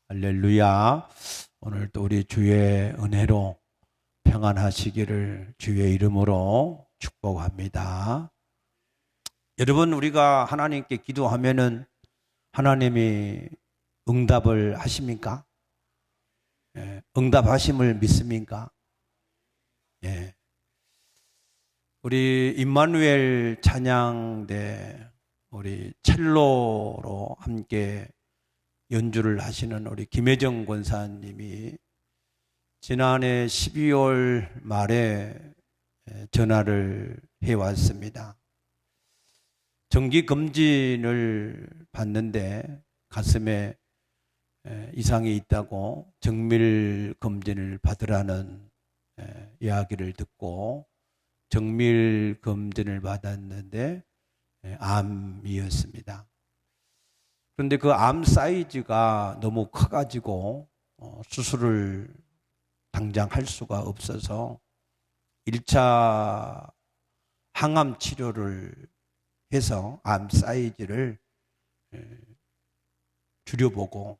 할렐루야. 오늘 또 우리 주의 은혜로 평안하시기를 주의 이름으로 축복합니다. 여러분, 우리가 하나님께 기도하면은 하나님이 응답을 하십니까? 응답하심을 믿습니까? 예. 우리 임마누엘 찬양대 우리 첼로로 함께 연주를 하시는 우리 김혜정 권사님이 지난해 12월 말에 전화를 해왔습니다. 정기검진을 받는데 가슴에 이상이 있다고 정밀검진을 받으라는 이야기를 듣고 정밀검진을 받았는데 암이었습니다. 그런데 그 암 사이즈가 너무 커가지고 수술을 당장 할 수가 없어서 1차 항암 치료를 해서 암 사이즈를 줄여보고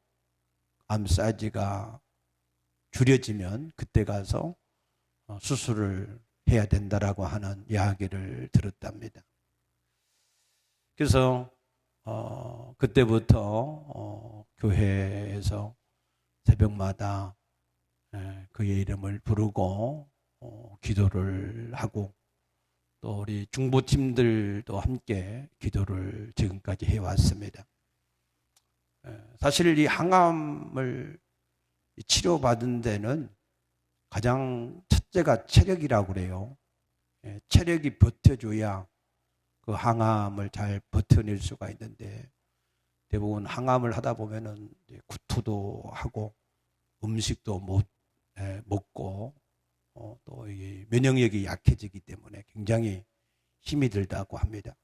암 사이즈가 줄여지면 그때 가서 수술을 해야 된다라고 하는 이야기를 들었답니다. 그래서 그때부터 교회에서 새벽마다 그의 이름을 부르고 기도를 하고 또 우리 중보팀들도 함께 기도를 지금까지 해왔습니다. 사실 이 항암을 치료받은 데는 가장 첫째가 체력이라고 그래요. 체력이 버텨줘야 그 항암을 잘 버텨낼 수가 있는데 대부분 항암을 하다 보면은 구토도 하고 음식도 못 먹고 또 이 면역력이 약해지기 때문에 굉장히 힘이 들다고 합니다.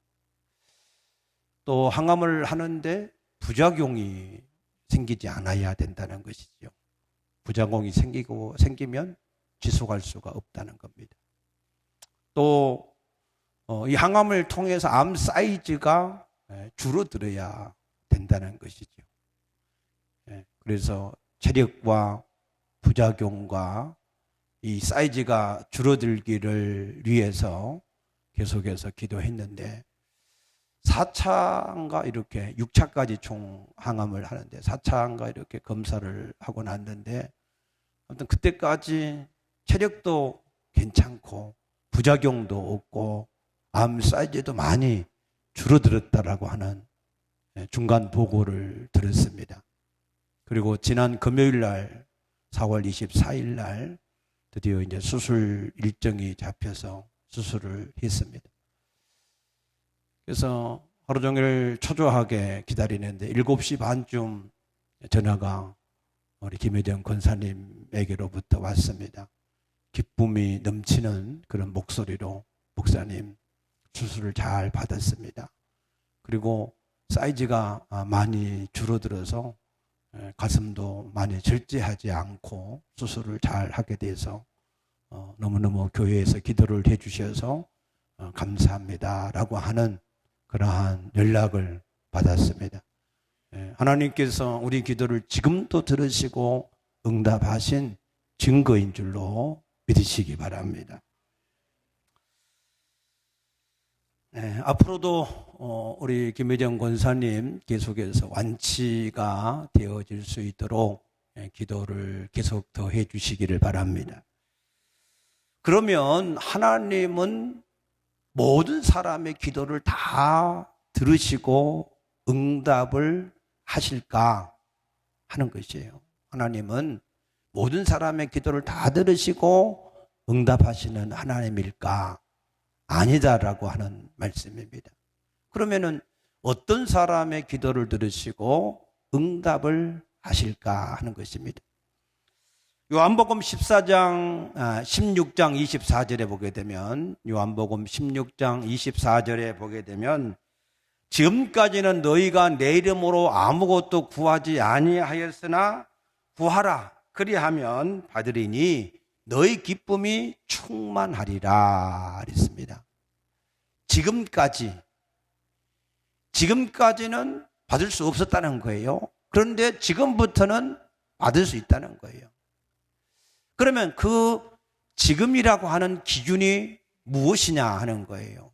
또 항암을 하는데 부작용이 생기지 않아야 된다는 것이죠. 부작용이 생기면 지속할 수가 없다는 겁니다. 또 이 항암을 통해서 암 사이즈가 줄어들어야 된다는 것이죠. 그래서 체력과 부작용과 이 사이즈가 줄어들기를 위해서 계속해서 기도했는데 4차인가 이렇게 6차까지 총 항암을 하는데 4차인가 이렇게 검사를 하고 났는데 아무튼 그때까지 체력도 괜찮고 부작용도 없고 암 사이즈도 많이 줄어들었다라고 하는 중간 보고를 들었습니다. 그리고 지난 금요일 날 4월 24일 날 드디어 이제 수술 일정이 잡혀서 수술을 했습니다. 그래서 하루 종일 초조하게 기다리는데 7시 반쯤 전화가 우리 김혜정 권사님에게로부터 왔습니다. 기쁨이 넘치는 그런 목소리로 목사님 수술을 잘 받았습니다. 그리고 사이즈가 많이 줄어들어서 가슴도 많이 절제하지 않고 수술을 잘 하게 돼서 너무너무 교회에서 기도를 해주셔서 감사합니다 라고 하는 그러한 연락을 받았습니다. 하나님께서 우리 기도를 지금도 들으시고 응답하신 증거인 줄로 믿으시기 바랍니다. 앞으로도 우리 김혜정 권사님 계속해서 완치가 되어질 수 있도록 기도를 계속 더 해주시기를 바랍니다. 그러면 하나님은 모든 사람의 기도를 다 들으시고 응답을 하실까 하는 것이에요. 하나님은 모든 사람의 기도를 다 들으시고 응답하시는 하나님일까? 아니다라고 하는 말씀입니다. 그러면은 어떤 사람의 기도를 들으시고 응답을 하실까 하는 것입니다. 요한복음 16장 24절에 보게 되면 요한복음 16장 24절에 보게 되면 지금까지는 너희가 내 이름으로 아무것도 구하지 아니하였으나 구하라 그리하면 받으리니 너희 기쁨이 충만하리라 그랬습니다. 지금까지는 받을 수 없었다는 거예요. 그런데 지금부터는 받을 수 있다는 거예요. 그러면 그 지금이라고 하는 기준이 무엇이냐 하는 거예요.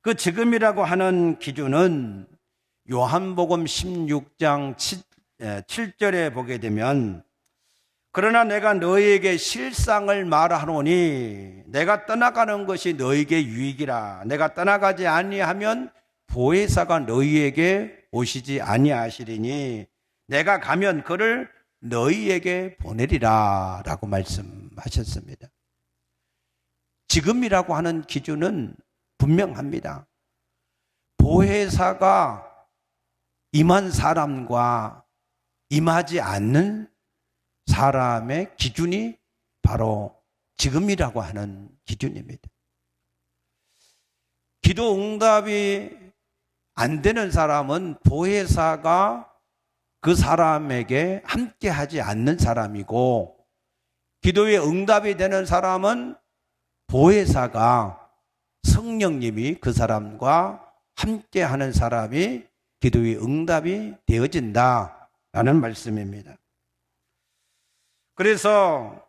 그 지금이라고 하는 기준은 요한복음 16장 7절에 보게 되면 그러나 내가 너희에게 실상을 말하노니 내가 떠나가는 것이 너희에게 유익이라. 내가 떠나가지 아니하면 보혜사가 너희에게 오시지 아니하시리니 내가 가면 그를 너희에게 보내리라 라고 말씀하셨습니다. 지금이라고 하는 기준은 분명합니다. 보혜사가 임한 사람과 임하지 않는 사람의 기준이 바로 지금이라고 하는 기준입니다. 기도 응답이 안 되는 사람은 보혜사가 그 사람에게 함께 하지 않는 사람이고, 기도의 응답이 되는 사람은 보혜사가 성령님이 그 사람과 함께 하는 사람이 기도의 응답이 되어진다라는 말씀입니다. 그래서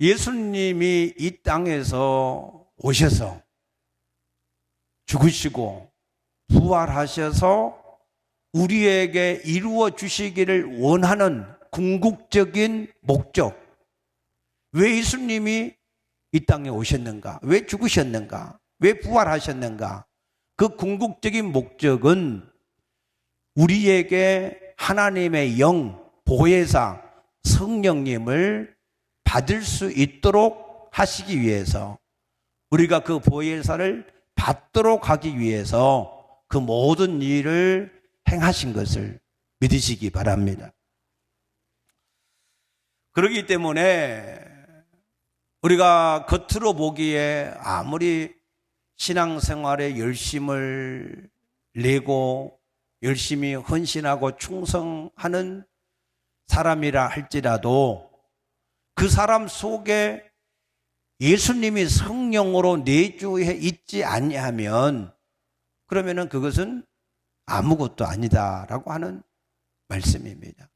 예수님이 이 땅에서 오셔서 죽으시고 부활하셔서 우리에게 이루어 주시기를 원하는 궁극적인 목적, 왜 예수님이 이 땅에 오셨는가? 왜 죽으셨는가? 왜 부활하셨는가? 그 궁극적인 목적은 우리에게 하나님의 영, 보혜사, 성령님을 받을 수 있도록 하시기 위해서, 우리가 그 보혜사를 받도록 하기 위해서 그 모든 일을 행하신 것을 믿으시기 바랍니다. 그렇기 때문에 우리가 겉으로 보기에 아무리 신앙생활에 열심을 내고 열심히 헌신하고 충성하는 사람이라 할지라도 그 사람 속에 예수님이 성령으로 내주해 있지 아니하면 그러면은 그것은 아무것도 아니다라고 하는 말씀입니다.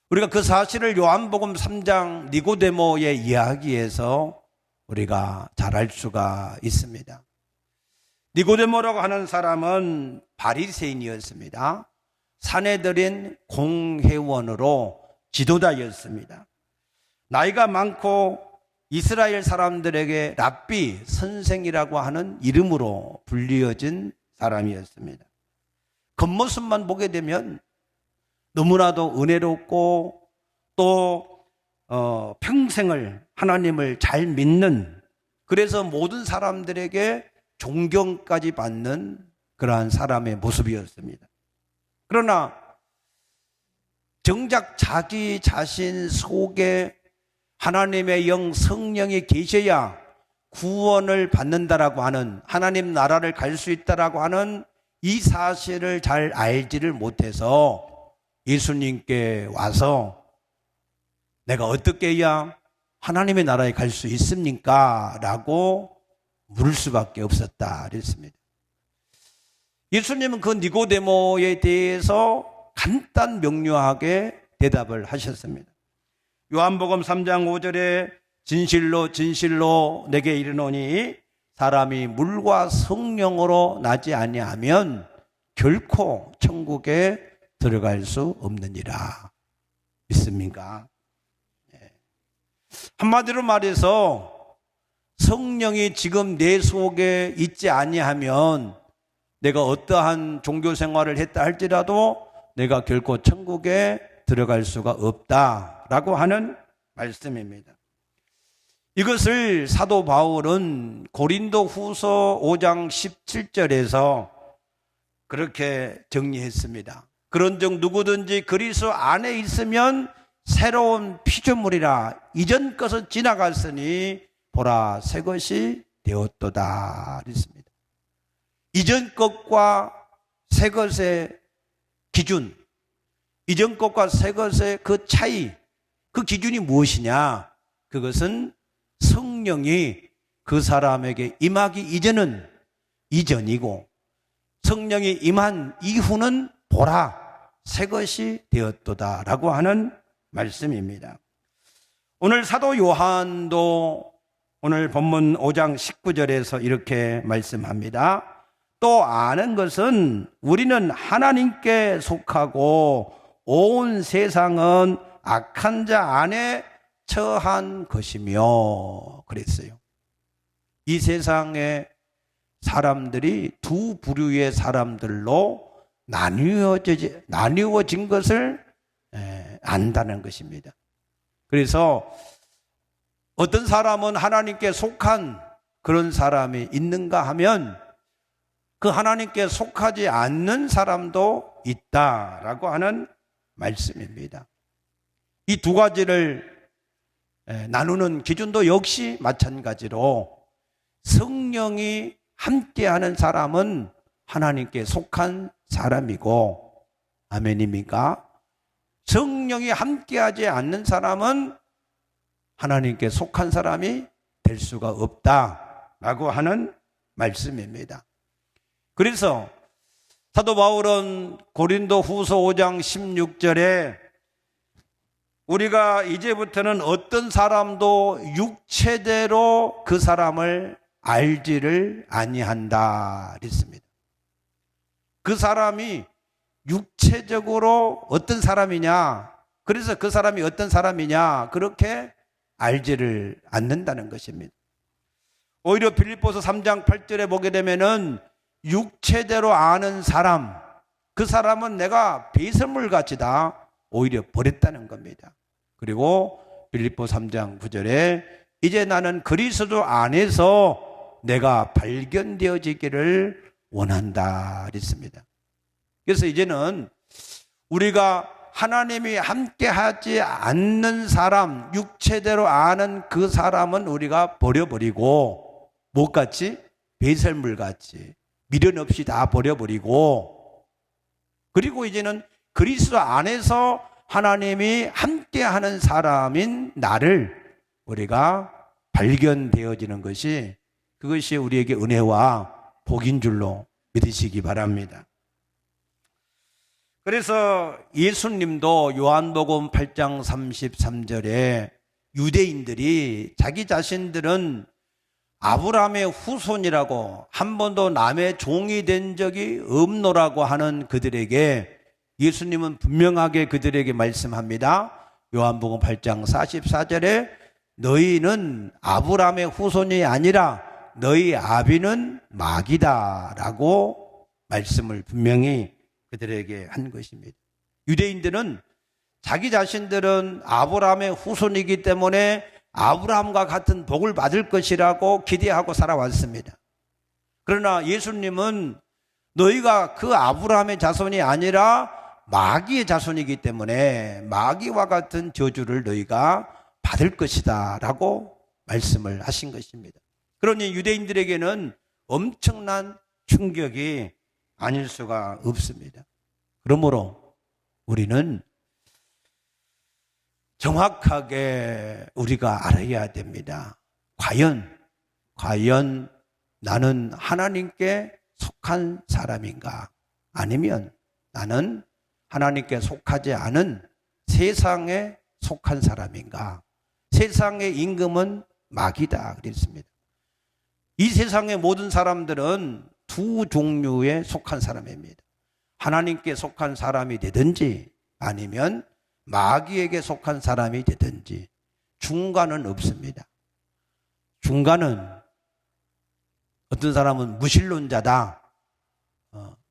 우리가 그 사실을 요한복음 3장 니고데모의 이야기에서 우리가 잘 알 수가 있습니다. 니고데모라고 하는 사람은 바리새인이었습니다. 사내들인 공회원으로 지도자였습니다. 나이가 많고 이스라엘 사람들에게 랍비, 선생이라고 하는 이름으로 불리어진 사람이었습니다. 겉모습만 보게 되면 너무나도 은혜롭고 또 평생을 하나님을 잘 믿는, 그래서 모든 사람들에게 존경까지 받는 그러한 사람의 모습이었습니다. 그러나 정작 자기 자신 속에 하나님의 영 성령이 계셔야 구원을 받는다라고 하는, 하나님 나라를 갈 수 있다라고 하는 이 사실을 잘 알지를 못해서 예수님께 와서 내가 어떻게 해야 하나님의 나라에 갈 수 있습니까? 라고 물을 수밖에 없었다 그랬습니다. 예수님은 그 니고데모에 대해서 간단 명료하게 대답을 하셨습니다. 요한복음 3장 5절에 진실로 진실로 내게 이르노니 사람이 물과 성령으로 나지 아니하면 결코 천국에 들어갈 수 없느니라. 믿습니까? 한마디로 말해서 성령이 지금 내 속에 있지 아니하면 내가 어떠한 종교 생활을 했다 할지라도 내가 결코 천국에 들어갈 수가 없다라고 하는 말씀입니다. 이것을 사도 바울은 고린도 후서 5장 17절에서 그렇게 정리했습니다. 그런즉 누구든지 그리스도 안에 있으면 새로운 피조물이라, 이전 것은 지나갔으니 보라 새 것이 되었도다 그랬습니다. 이전 것과 새 것의 기준, 이전 것과 새 것의 그 차이, 그 기준이 무엇이냐? 그것은 성령이 그 사람에게 임하기 이전은 이전이고 성령이 임한 이후는 보라, 새 것이 되었도다라고 하는 말씀입니다. 오늘 사도 요한도 오늘 본문 5장 19절에서 이렇게 말씀합니다. 또 아는 것은 우리는 하나님께 속하고 온 세상은 악한 자 안에 처한 것이며 그랬어요. 이 세상의 사람들이 두 부류의 사람들로 나뉘어진 것을 안다는 것입니다. 그래서 어떤 사람은 하나님께 속한 그런 사람이 있는가 하면 그 하나님께 속하지 않는 사람도 있다라고 하는 말씀입니다. 이 두 가지를 나누는 기준도 역시 마찬가지로 성령이 함께하는 사람은 하나님께 속한 사람이고, 아멘입니까? 성령이 함께하지 않는 사람은 하나님께 속한 사람이 될 수가 없다라고 하는 말씀입니다. 그래서 사도 바울은 고린도 후서 5장 16절에 우리가 이제부터는 어떤 사람도 육체대로 그 사람을 알지를 아니한다 그랬습니다. 그 사람이 육체적으로 어떤 사람이냐, 그래서 그 사람이 어떤 사람이냐 그렇게 알지를 않는다는 것입니다. 오히려 빌립보서 3장 8절에 보게 되면은 육체대로 아는 사람, 그 사람은 내가 배설물 같이다 오히려 버렸다는 겁니다. 그리고 빌립보 3장 9절에 이제 나는 그리스도 안에서 내가 발견되어지기를 원한다 그랬습니다. 그래서 이제는 우리가 하나님이 함께하지 않는 사람, 육체대로 아는 그 사람은 우리가 버려버리고, 뭐같이? 배설물같이 미련 없이 다 버려버리고, 그리고 이제는 그리스도 안에서 하나님이 함께하는 사람인 나를 우리가 발견되어지는 것이, 그것이 우리에게 은혜와 복인 줄로 믿으시기 바랍니다. 그래서 예수님도 요한복음 8장 33절에 유대인들이 자기 자신들은 아브라함의 후손이라고 한 번도 남의 종이 된 적이 없노라고 하는 그들에게 예수님은 분명하게 그들에게 말씀합니다. 요한복음 8장 44절에 너희는 아브라함의 후손이 아니라 너희 아비는 마귀다 라고 말씀을 분명히 그들에게 한 것입니다. 유대인들은 자기 자신들은 아브라함의 후손이기 때문에 아브라함과 같은 복을 받을 것이라고 기대하고 살아왔습니다. 그러나 예수님은 너희가 그 아브라함의 자손이 아니라 마귀의 자손이기 때문에 마귀와 같은 저주를 너희가 받을 것이다 라고 말씀을 하신 것입니다. 그러니 유대인들에게는 엄청난 충격이 아닐 수가 없습니다. 그러므로 우리는 정확하게 우리가 알아야 됩니다. 과연 나는 하나님께 속한 사람인가? 아니면 나는 하나님께 속하지 않은 세상에 속한 사람인가? 세상의 임금은 마귀다 그랬습니다. 이 세상의 모든 사람들은 두 종류에 속한 사람입니다. 하나님께 속한 사람이 되든지 아니면 마귀에게 속한 사람이 되든지 중간은 없습니다. 중간은 어떤 사람은 무신론자다.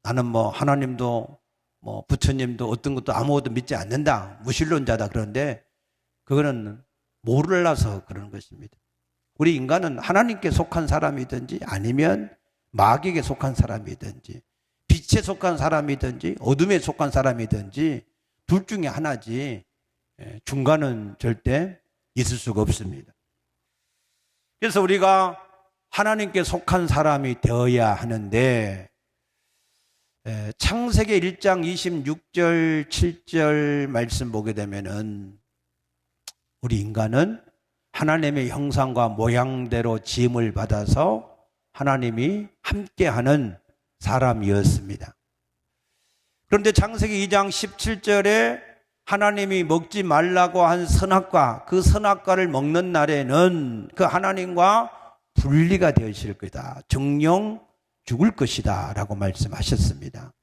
나는 하나님도 부처님도 어떤 것도 아무것도 믿지 않는다. 무신론자다. 그런데 그거는 몰라서 그러는 것입니다. 우리 인간은 하나님께 속한 사람이든지 아니면 마귀에게 속한 사람이든지 빛에 속한 사람이든지 어둠에 속한 사람이든지 둘 중에 하나지 중간은 절대 있을 수가 없습니다. 그래서 우리가 하나님께 속한 사람이 되어야 하는데 창세기 1장 26절 7절 말씀 보게 되면은 우리 인간은 하나님의 형상과 모양대로 지음을 받아서 하나님이 함께하는 사람이었습니다. 그런데 창세기 2장 17절에 하나님이 먹지 말라고 한 선악과, 그 선악과를 먹는 날에는 그 하나님과 분리가 되어질 거다. 정령 죽을 것이다 라고 말씀하셨습니다.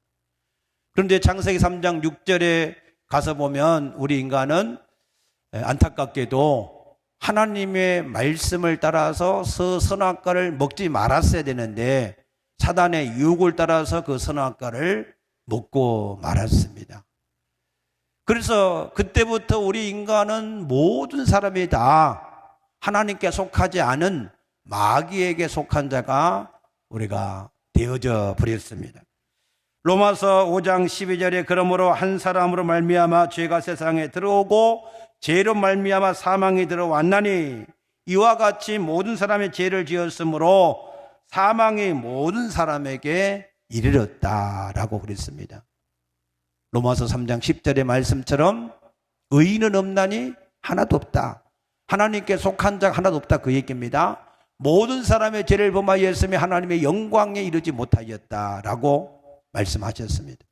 그런데 창세기 3장 6절에 가서 보면 우리 인간은 안타깝게도 하나님의 말씀을 따라서 선악과를 먹지 말았어야 되는데 사단의 유혹을 따라서 그 선악과를 먹고 말았습니다. 그래서 그때부터 우리 인간은 모든 사람이 다 하나님께 속하지 않은 마귀에게 속한 자가 우리가 되어져 버렸습니다. 로마서 5장 12절에 그러므로 한 사람으로 말미암아 죄가 세상에 들어오고 죄로 말미암아 사망이 들어왔나니 이와 같이 모든 사람이 죄를 지었으므로 사망이 모든 사람에게 이르렀다라고 그랬습니다. 로마서 3장 10절의 말씀처럼 의인은 없나니 하나도 없다. 하나님께 속한 자가 하나도 없다 그 얘기입니다. 모든 사람의 죄를 범하였으며 하나님의 영광에 이르지 못하였다라고 말씀하셨습니다.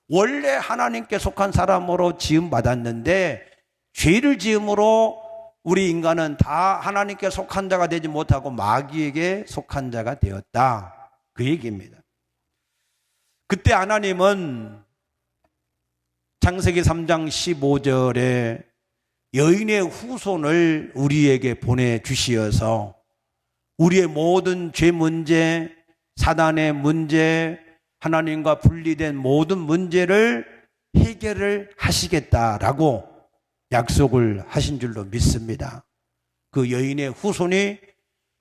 원래 하나님께 속한 사람으로 지음받았는데 죄를 지음으로 우리 인간은 다 하나님께 속한 자가 되지 못하고 마귀에게 속한 자가 되었다 그 얘기입니다. 그때 하나님은 창세기 3장 15절에 여인의 후손을 우리에게 보내주시어서 우리의 모든 죄 문제, 사단의 문제, 하나님과 분리된 모든 문제를 해결을 하시겠다라고 약속을 하신 줄로 믿습니다. 그 여인의 후손이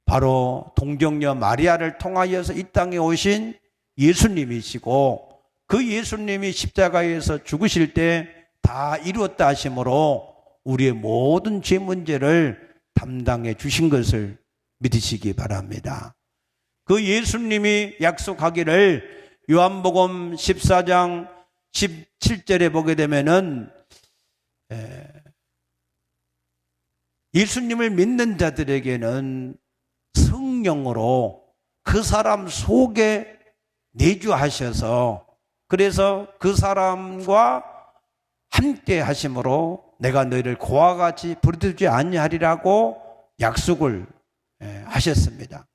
바로 동정녀 마리아를 통하여서 이 땅에 오신 예수님이시고 그 예수님이 십자가에서 죽으실 때 다 이루었다 하심으로 우리의 모든 죄 문제를 담당해 주신 것을 믿으시기 바랍니다. 그 예수님이 약속하기를 요한복음 14장 17절에 보게 되면은 예수님을 믿는 자들에게는 성령으로 그 사람 속에 내주하셔서 그래서 그 사람과 함께 하심으로 내가 너희를 고와 같이 부르지 아니하리라고 약속을 하셨습니다.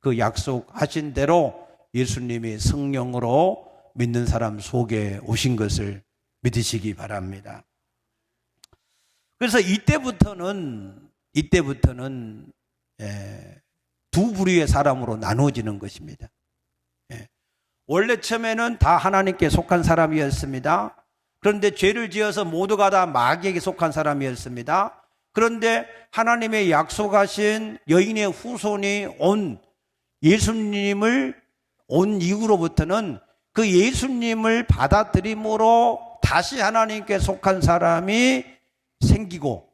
그 약속하신 대로 예수님이 성령으로 믿는 사람 속에 오신 것을 믿으시기 바랍니다. 그래서 이때부터는 두 부류의 사람으로 나누어지는 것입니다. 원래 처음에는 다 하나님께 속한 사람이었습니다. 그런데 죄를 지어서 모두가 다 마귀에게 속한 사람이었습니다. 그런데 하나님의 약속하신 여인의 후손이 온 예수님을 온 이후로부터는 그 예수님을 받아들임으로 다시 하나님께 속한 사람이 생기고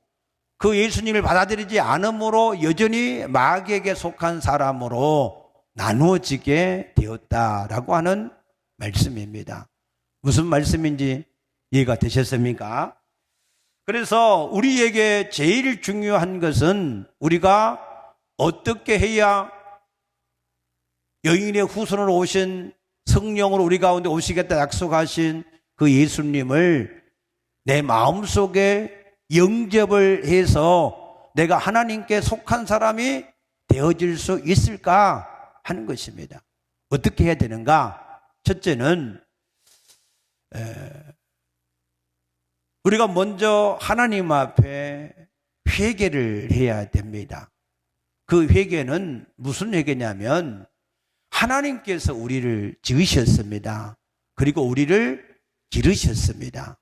그 예수님을 받아들이지 않음으로 여전히 마귀에게 속한 사람으로 나누어지게 되었다라고 하는 말씀입니다. 무슨 말씀인지 이해가 되셨습니까? 그래서 우리에게 제일 중요한 것은 우리가 어떻게 해야 여인의 후손으로 오신 성령으로 우리 가운데 오시겠다 약속하신 그 예수님을 내 마음속에 영접을 해서 내가 하나님께 속한 사람이 되어질 수 있을까 하는 것입니다. 어떻게 해야 되는가? 첫째는 우리가 먼저 하나님 앞에 회개를 해야 됩니다. 그 회개는 무슨 회개냐면 하나님께서 우리를 지으셨습니다. 그리고 우리를 기르셨습니다.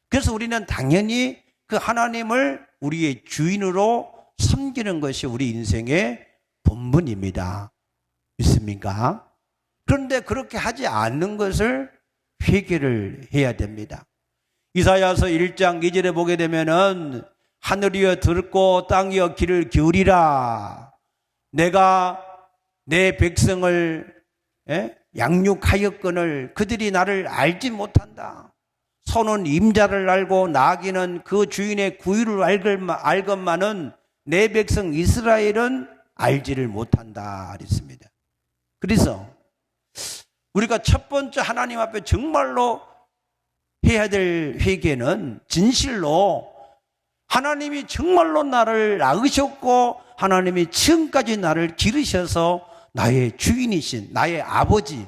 그래서 우리는 당연히 그 하나님을 우리의 주인으로 섬기는 것이 우리 인생의 본분입니다. 믿습니까? 그런데 그렇게 하지 않는 것을 회개를 해야 됩니다. 이사야서 1장 2절에 보게 되면은 하늘이여 듣고 땅이여 귀를 기울이라. 내가 내 백성을 양육하였거늘 그들이 나를 알지 못한다. 소는 임자를 알고 나귀는 그 주인의 구유를 알건만은 내 백성 이스라엘은 알지를 못한다 그랬습니다. 그래서 우리가 첫 번째 하나님 앞에 정말로 해야 될 회개는 진실로 하나님이 정말로 나를 낳으셨고 하나님이 지금까지 나를 기르셔서 나의 주인이신 나의 아버지,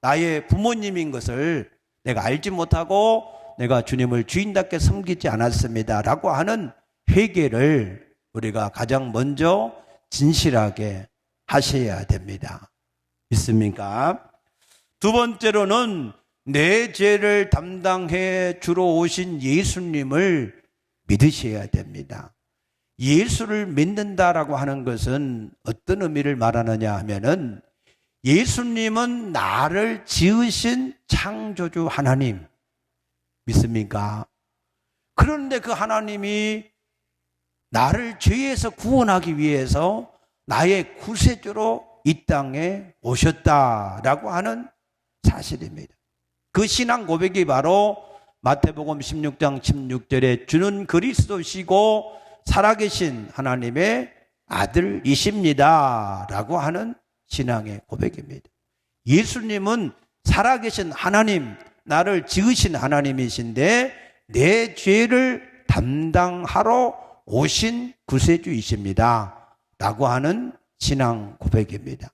나의 부모님인 것을 내가 알지 못하고 내가 주님을 주인답게 섬기지 않았습니다 라고 하는 회개를 우리가 가장 먼저 진실하게 하셔야 됩니다. 믿습니까? 두 번째로는 내 죄를 담당해 주러 오신 예수님을 믿으셔야 됩니다. 예수를 믿는다라고 하는 것은 어떤 의미를 말하느냐 하면은 예수님은 나를 지으신 창조주 하나님 믿습니까? 그런데 그 하나님이 나를 죄에서 구원하기 위해서 나의 구세주로 이 땅에 오셨다라고 하는 사실입니다. 그 신앙 고백이 바로 마태복음 16장 16절에 주는 그리스도시고 살아계신 하나님의 아들이십니다 라고 하는 신앙의 고백입니다. 예수님은 살아계신 하나님, 나를 지으신 하나님이신데 내 죄를 담당하러 오신 구세주이십니다 라고 하는 신앙 고백입니다.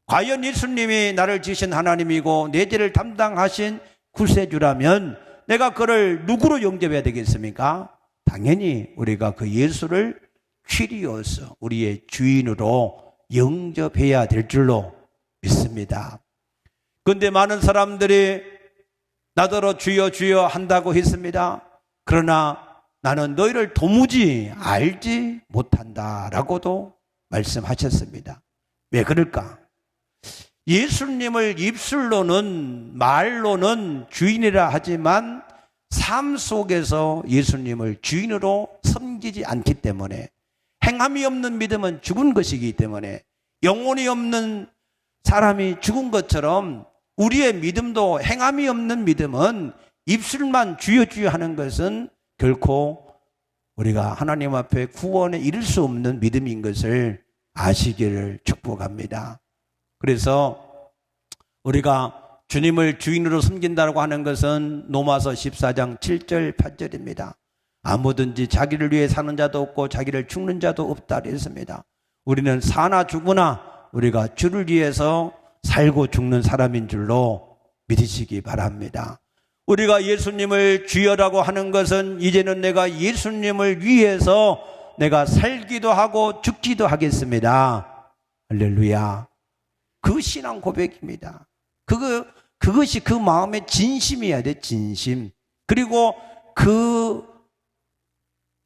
과연 예수님이 나를 지으신 하나님이고 내 죄를 담당하신 구세주라면 내가 그를 누구로 영접해야 되겠습니까? 당연히 우리가 그 예수를 퀴리오스, 우리의 주인으로 영접해야 될 줄로 믿습니다. 그런데 많은 사람들이 나더러 주여 주여 한다고 했습니다. 그러나 나는 너희를 도무지 알지 못한다라고도 말씀하셨습니다. 왜 그럴까? 예수님을 입술로는 말로는 주인이라 하지만 삶 속에서 예수님을 주인으로 섬기지 않기 때문에 행함이 없는 믿음은 죽은 것이기 때문에 영혼이 없는 사람이 죽은 것처럼 우리의 믿음도 행함이 없는 믿음은 입술만 주여 주여 하는 것은 결코 우리가 하나님 앞에 구원에 이를 수 없는 믿음인 것을 아시기를 축복합니다. 그래서 우리가 주님을 주인으로 섬긴다고 하는 것은 로마서 14장 7절 8절입니다. 아무든지 자기를 위해 사는 자도 없고 자기를 죽는 자도 없다 그랬습니다. 우리는 사나 죽으나 우리가 주를 위해서 살고 죽는 사람인 줄로 믿으시기 바랍니다. 우리가 예수님을 주여라고 하는 것은 이제는 내가 예수님을 위해서 내가 살기도 하고 죽기도 하겠습니다. 할렐루야. 그 신앙 고백입니다. 그것이 그 마음의 진심이어야 돼, 진심. 그리고 그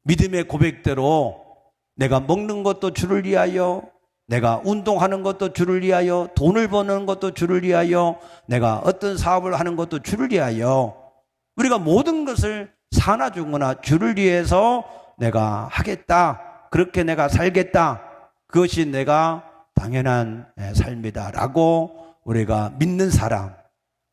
믿음의 고백대로 내가 먹는 것도 주를 위하여, 내가 운동하는 것도 주를 위하여, 돈을 버는 것도 주를 위하여, 내가 어떤 사업을 하는 것도 주를 위하여, 우리가 모든 것을 사나 죽거나 주를 위해서 내가 하겠다, 그렇게 내가 살겠다, 그것이 내가 당연한 삶이다 라고 우리가 믿는 사람,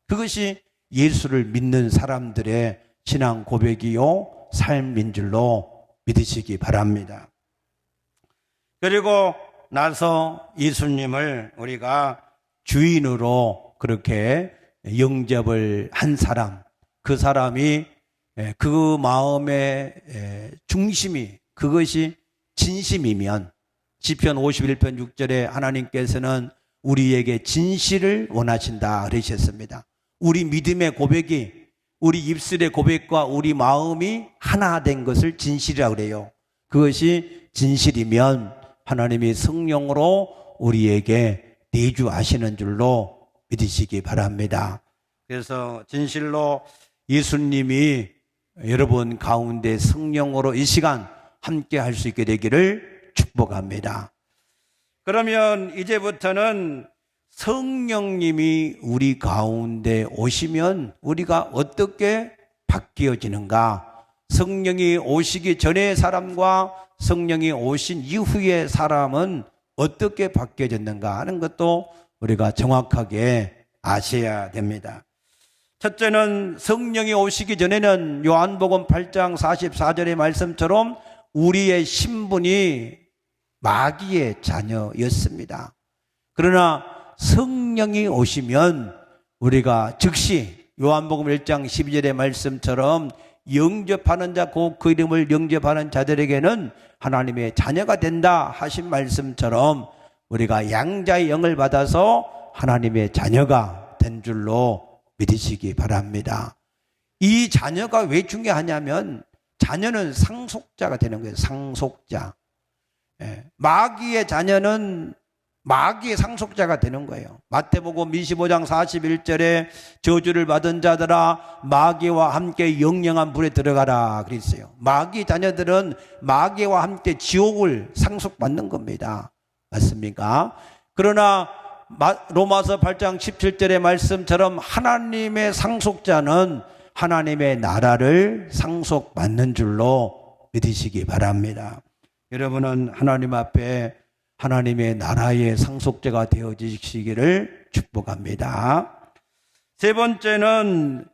그것이 예수를 믿는 사람들의 신앙 고백이요 삶인 줄로 믿으시기 바랍니다. 그리고 나서 예수님을 우리가 주인으로 그렇게 영접을 한 사람, 그 사람이 그 마음의 중심이 그것이 진심이면 시편 51편 6절에 하나님께서는 우리에게 진실을 원하신다 그러셨습니다. 우리 믿음의 고백이 우리 입술의 고백과 우리 마음이 하나 된 것을 진실이라고 그래요. 그것이 진실이면 하나님이 성령으로 우리에게 내주하시는 줄로 믿으시기 바랍니다. 그래서 진실로 예수님이 여러분 가운데 성령으로 이 시간 함께 할 수 있게 되기를 축복합니다. 그러면 이제부터는 성령님이 우리 가운데 오시면 우리가 어떻게 바뀌어지는가? 성령이 오시기 전의 사람과 성령이 오신 이후의 사람은 어떻게 바뀌어졌는가 하는 것도 우리가 정확하게 아셔야 됩니다. 첫째는 성령이 오시기 전에는 요한복음 8장 44절의 말씀처럼 우리의 신분이 마귀의 자녀였습니다. 그러나 성령이 오시면 우리가 즉시 요한복음 1장 12절의 말씀처럼 영접하는 자, 그 이름을 영접하는 자들에게는 하나님의 자녀가 된다 하신 말씀처럼 우리가 양자의 영을 받아서 하나님의 자녀가 된 줄로 믿으시기 바랍니다. 이 자녀가 왜 중요하냐면 자녀는 상속자가 되는 거예요. 상속자. 마귀의 자녀는 마귀의 상속자가 되는 거예요. 마태복음 25장 41절에 저주를 받은 자들아 마귀와 함께 영영한 불에 들어가라 그랬어요. 마귀 자녀들은 마귀와 함께 지옥을 상속받는 겁니다. 맞습니까? 그러나 로마서 8장 17절의 말씀처럼 하나님의 상속자는 하나님의 나라를 상속받는 줄로 믿으시기 바랍니다. 여러분은 하나님 앞에 하나님의 나라의 상속자가 되어지시기를 축복합니다. 세 번째는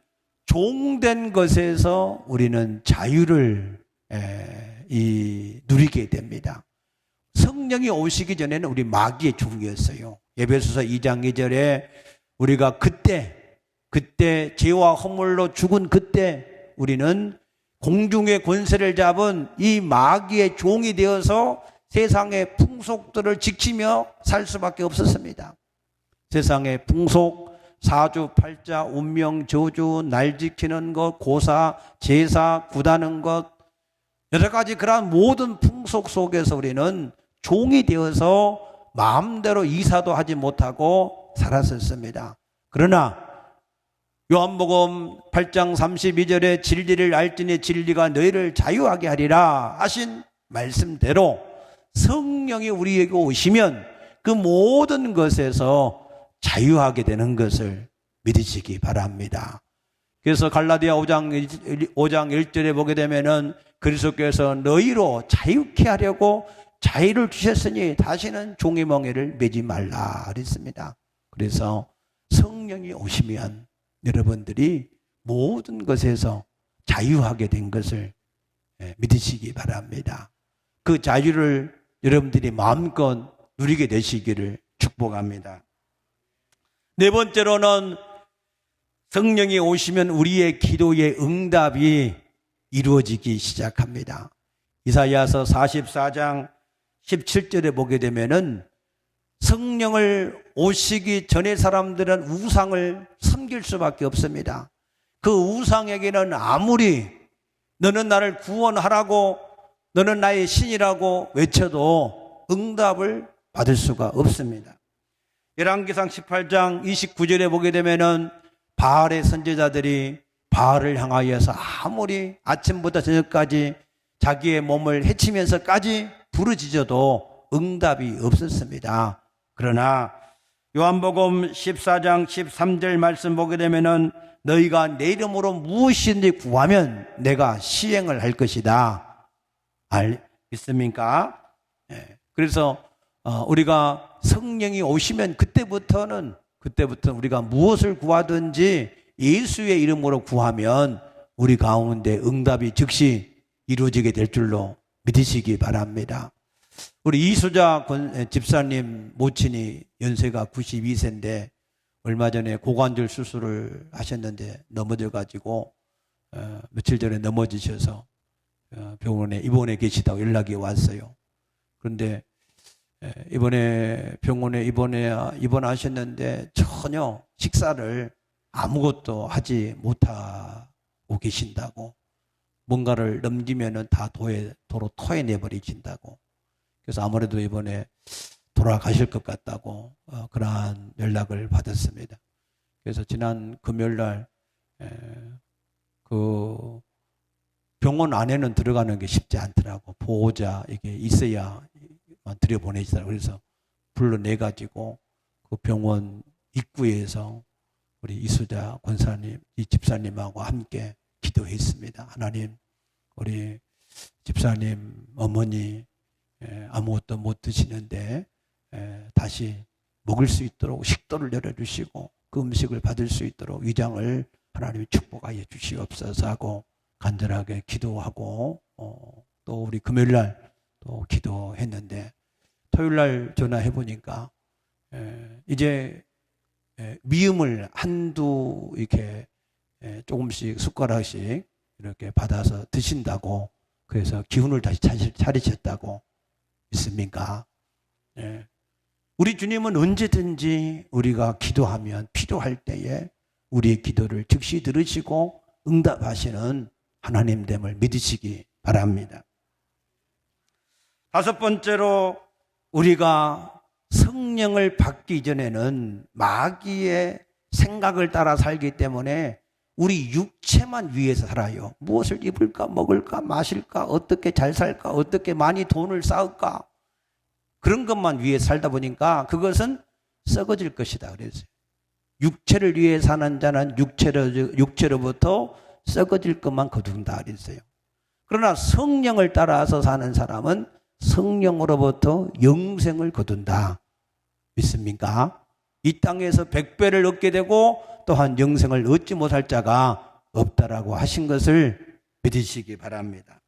종된 것에서 우리는 자유를 누리게 됩니다. 성령이 오시기 전에는 우리 마귀의 종이었어요. 에베소서 2장 2절에 우리가 그때 죄와 허물로 죽은 그때 우리는 공중의 권세를 잡은 이 마귀의 종이 되어서 세상의 풍속들을 지키며 살 수밖에 없었습니다. 세상의 풍속, 사주, 팔자, 운명, 저주, 날 지키는 것, 고사, 제사, 구다는 것, 여러 가지 그러한 모든 풍속 속에서 우리는 종이 되어서 마음대로 이사도 하지 못하고 살았었습니다. 그러나 요한복음 8장 32절에 진리를 알지니 진리가 너희를 자유하게 하리라 하신 말씀대로 성령이 우리에게 오시면 그 모든 것에서 자유하게 되는 것을 믿으시기 바랍니다. 그래서 갈라디아 5장 1절에 보게 되면은 그리스도께서 너희로 자유케 하려고 자유를 주셨으니 다시는 종의 멍에를 매지 말라 그랬습니다. 그래서 성령이 오시면 여러분들이 모든 것에서 자유하게 된 것을 믿으시기 바랍니다. 그 자유를 여러분들이 마음껏 누리게 되시기를 축복합니다. 네 번째로는 성령이 오시면 우리의 기도의 응답이 이루어지기 시작합니다. 이사야서 44장 17절에 보게 되면은 성령을 오시기 전에 사람들은 우상을 섬길 수밖에 없습니다. 그 우상에게는 아무리 너는 나를 구원하라고 너는 나의 신이라고 외쳐도 응답을 받을 수가 없습니다. 열왕기상 18장 29절에 보게 되면은 바알의 선지자들이 바알을 향하여서 아무리 아침부터 저녁까지 자기의 몸을 해치면서까지 부르짖어도 응답이 없었습니다. 그러나 요한복음 14장 13절 말씀 보게 되면은 너희가 내 이름으로 무엇이든지 구하면 내가 시행을 할 것이다. 믿습니까? 그래서 우리가 성령이 오시면 그때부터는 우리가 무엇을 구하든지 예수의 이름으로 구하면 우리 가운데 응답이 즉시 이루어지게 될 줄로 믿으시기 바랍니다. 우리 이수자 집사님 모친이 연세가 92세인데 얼마 전에 고관절 수술을 하셨는데 넘어져가지고 며칠 전에 넘어지셔서 병원에 입원해 계시다고 연락이 왔어요. 그런데 이번에 병원에 입원하셨는데 전혀 식사를 아무것도 하지 못하고 계신다고, 뭔가를 넘기면은 다 도로 토해내버리신다고, 그래서 아무래도 이번에 돌아가실 것 같다고 그러한 연락을 받았습니다. 그래서 지난 금요일날 그 병원 안에는 들어가는 게 쉽지 않더라고. 보호자 이게 있어야 들여보내시더라고요. 그래서 불러내가지고 그 병원 입구에서 우리 이수자 권사님, 이 집사님하고 함께 기도했습니다. 하나님, 우리 집사님 어머니 아무것도 못 드시는데 다시 먹을 수 있도록 식도를 열어주시고 그 음식을 받을 수 있도록 위장을 하나님이 축복하여 주시옵소서 하고 간절하게 기도하고 또 우리 금요일날 또 기도했는데 토요일날 전화해 보니까 이제 미음을 한두 이렇게 조금씩 숟가락씩 이렇게 받아서 드신다고, 그래서 기운을 다시 차리셨다고 믿습니까? 우리 주님은 언제든지 우리가 기도하면 필요할 때에 우리의 기도를 즉시 들으시고 응답하시는 하나님됨을 믿으시기 바랍니다. 다섯 번째로, 우리가 성령을 받기 전에는 마귀의 생각을 따라 살기 때문에 우리 육체만 위해서 살아요. 무엇을 입을까, 먹을까, 마실까, 어떻게 잘 살까, 어떻게 많이 돈을 쌓을까, 그런 것만 위해 살다 보니까 그것은 썩어질 것이다 그랬어요. 육체를 위해 사는 자는 육체로부터 썩어질 것만 거둔다 그랬어요. 그러나 성령을 따라서 사는 사람은 성령으로부터 영생을 거둔다. 믿습니까? 이 땅에서 100배를 얻게 되고 또한 영생을 얻지 못할 자가 없다라고 하신 것을 믿으시기 바랍니다.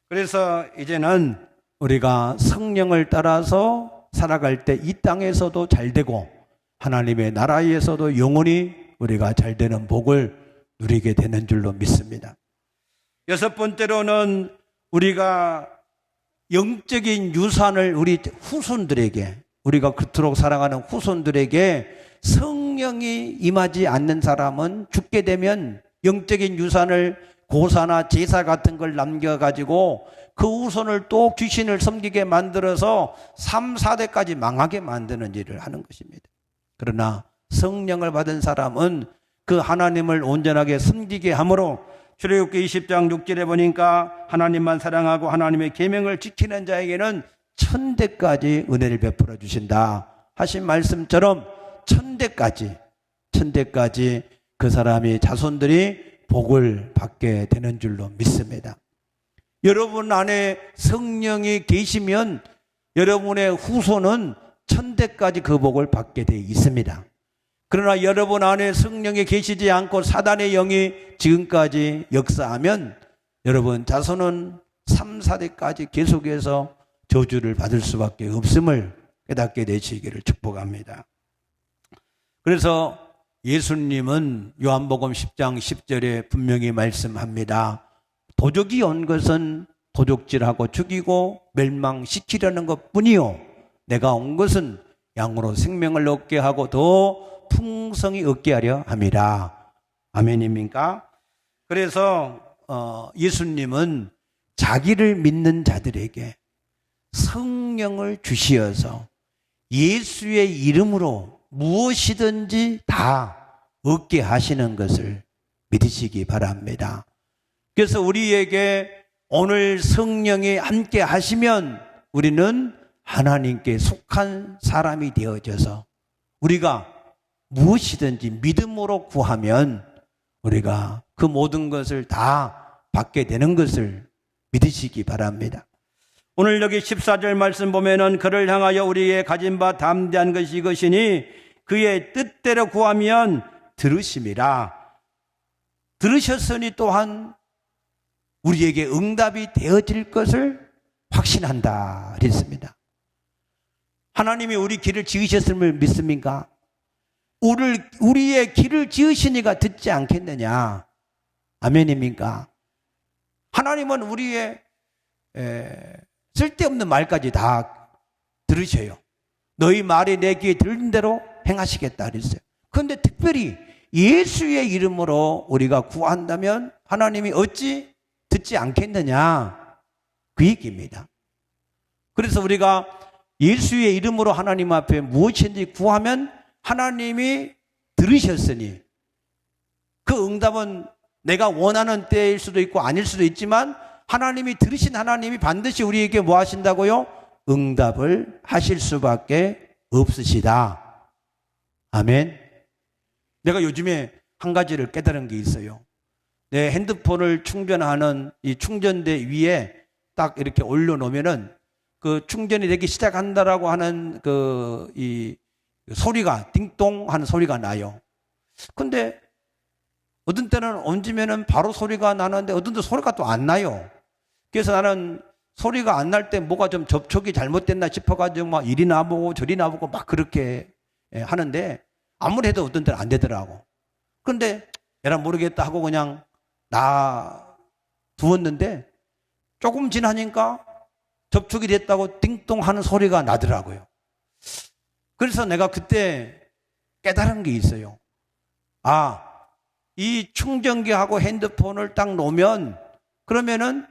그래서 이제는 우리가 성령을 따라서 살아갈 때 이 땅에서도 잘 되고 하나님의 나라에서도 영원히 우리가 잘 되는 복을 누리게 되는 줄로 믿습니다. 여섯 번째로는, 우리가 영적인 유산을 우리 후손들에게, 우리가 그토록 사랑하는 후손들에게 성령이 임하지 않는 사람은 죽게 되면 영적인 유산을 고사나 제사 같은 걸 남겨가지고 그 후손을 또 귀신을 섬기게 만들어서 3, 4대까지 망하게 만드는 일을 하는 것입니다. 그러나 성령을 받은 사람은 그 하나님을 온전하게 섬기게 함으로, 출애굽기 20장 6절에 보니까 하나님만 사랑하고 하나님의 계명을 지키는 자에게는 1000대까지 은혜를 베풀어 주신다 하신 말씀처럼 천대까지 그 사람이, 자손들이 복을 받게 되는 줄로 믿습니다. 여러분 안에 성령이 계시면 여러분의 후손은 1000대까지 그 복을 받게 되어 있습니다. 그러나 여러분 안에 성령이 계시지 않고 사단의 영이 지금까지 역사하면 여러분 자손은 3, 4대까지 계속해서 저주를 받을 수밖에 없음을 깨닫게 되시기를 축복합니다. 그래서 예수님은 요한복음 10장 10절에 분명히 말씀합니다. 도적이 온 것은 도적질하고 죽이고 멸망시키려는 것뿐이요, 내가 온 것은 양으로 생명을 얻게 하고 더 풍성히 얻게 하려 함이라. 아멘입니까? 그래서 예수님은 자기를 믿는 자들에게 성령을 주시어서 예수의 이름으로 무엇이든지 다 얻게 하시는 것을 믿으시기 바랍니다. 그래서 우리에게 오늘 성령이 함께 하시면 우리는 하나님께 속한 사람이 되어져서 우리가 무엇이든지 믿음으로 구하면 우리가 그 모든 것을 다 받게 되는 것을 믿으시기 바랍니다. 오늘 여기 14절 말씀 보면은, 그를 향하여 우리의 가진 바 담대한 것이 이것이니 그의 뜻대로 구하면 들으심이라. 들으셨으니 또한 우리에게 응답이 되어질 것을 확신한다 그랬습니다. 하나님이 우리 길을 지으셨음을 믿습니까? 우리의 길을 지으시니까 듣지 않겠느냐? 아멘입니까? 하나님은 우리의 쓸데없는 말까지 다 들으셔요. 너희 말이 내 귀에 들린 대로 행하시겠다 그랬어요. 그런데 특별히 예수의 이름으로 우리가 구한다면 하나님이 어찌 듣지 않겠느냐, 그 얘기입니다. 그래서 우리가 예수의 이름으로 하나님 앞에 무엇인지 구하면 하나님이 들으셨으니 그 응답은 내가 원하는 때일 수도 있고 아닐 수도 있지만 하나님이 들으신 하나님이 반드시 우리에게 뭐 하신다고요? 응답을 하실 수밖에 없으시다. 아멘. 내가 요즘에 한 가지를 깨달은 게 있어요. 내 핸드폰을 충전하는 이 충전대 위에 딱 이렇게 올려놓으면은 그 충전이 되기 시작한다라고 하는 이 소리가 띵동 하는 소리가 나요. 근데 어떤 때는 얹으면은 바로 소리가 나는데 어떤 때 소리가 또 안 나요. 그래서 나는 소리가 안 날 때 뭐가 좀 접촉이 잘못됐나 싶어가지고 막 이리 나보고 저리 나보고 막 그렇게 하는데 아무리 해도 어떤 때는 안 되더라고. 그런데 에라 모르겠다 하고 그냥 놔두었는데 조금 지나니까 접촉이 됐다고 띵동 하는 소리가 나더라고요. 그래서 내가 그때 깨달은 게 있어요. 아, 이 충전기하고 핸드폰을 딱 놓으면 그러면은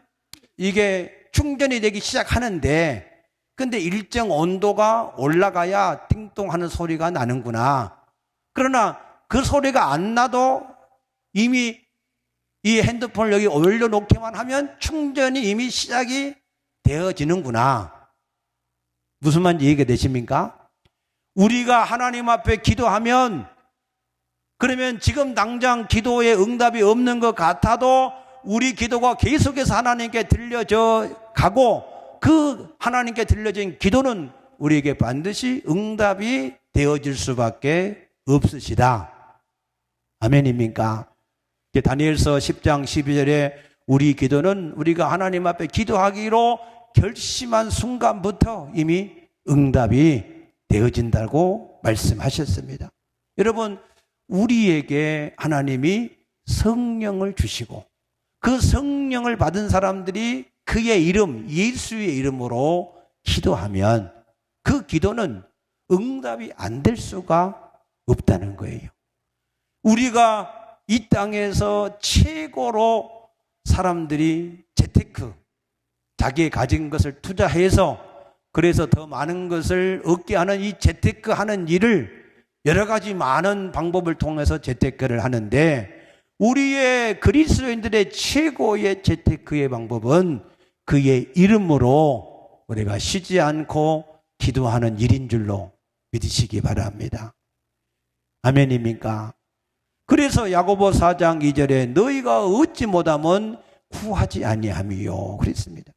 이게 충전이 되기 시작하는데 근데 일정 온도가 올라가야 띵동 하는 소리가 나는구나. 그러나 그 소리가 안 나도 이미 이 핸드폰을 여기 올려놓기만 하면 충전이 이미 시작이 되어지는구나. 무슨 말인지 이해가 되십니까? 우리가 하나님 앞에 기도하면 그러면 지금 당장 기도에 응답이 없는 것 같아도 우리 기도가 계속해서 하나님께 들려져 가고 그 하나님께 들려진 기도는 우리에게 반드시 응답이 되어질 수밖에 없으시다. 아멘입니까? 다니엘서 10장 12절에 우리 기도는 우리가 하나님 앞에 기도하기로 결심한 순간부터 이미 응답이 되어진다고 말씀하셨습니다. 여러분, 우리에게 하나님이 성령을 주시고 그 성령을 받은 사람들이 그의 이름, 예수의 이름으로 기도하면 그 기도는 응답이 안 될 수가 없다는 거예요. 우리가 이 땅에서 최고로 사람들이 재테크, 자기의 가진 것을 투자해서 그래서 더 많은 것을 얻게 하는 이 재테크 하는 일을 여러 가지 많은 방법을 통해서 재테크를 하는데 우리의 그리스도인들의 최고의 재테크의 방법은 그의 이름으로 우리가 쉬지 않고 기도하는 일인 줄로 믿으시기 바랍니다. 아멘입니까? 그래서 야고보 4장 2절에 너희가 얻지 못하면 구하지 아니함이요 그랬습니다.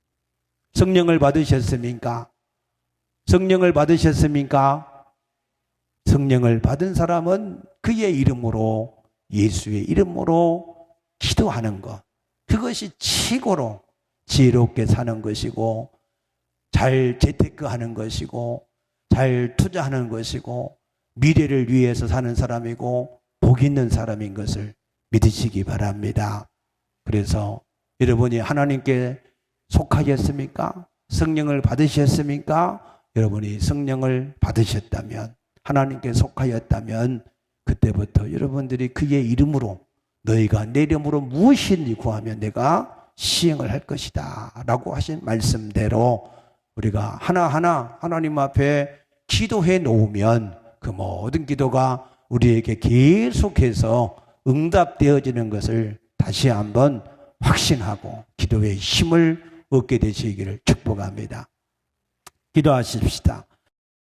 성령을 받으셨습니까? 성령을 받으셨습니까? 성령을 받은 사람은 그의 이름으로 예수의 이름으로 기도하는 것, 그것이 최고로 지혜롭게 사는 것이고 잘 재테크하는 것이고 잘 투자하는 것이고 미래를 위해서 사는 사람이고 복 있는 사람인 것을 믿으시기 바랍니다. 그래서 여러분이 하나님께 속하셨습니까? 성령을 받으셨습니까? 여러분이 성령을 받으셨다면 하나님께 속하였다면 그때부터 여러분들이 그의 이름으로 너희가 내 이름으로 무엇이든지 구하면 내가 시행을 할 것이다 라고 하신 말씀대로 우리가 하나하나 하나님 앞에 기도해 놓으면 그 모든 기도가 우리에게 계속해서 응답되어지는 것을 다시 한번 확신하고 기도의 힘을 얻게 되시기를 축복합니다. 기도하십시다.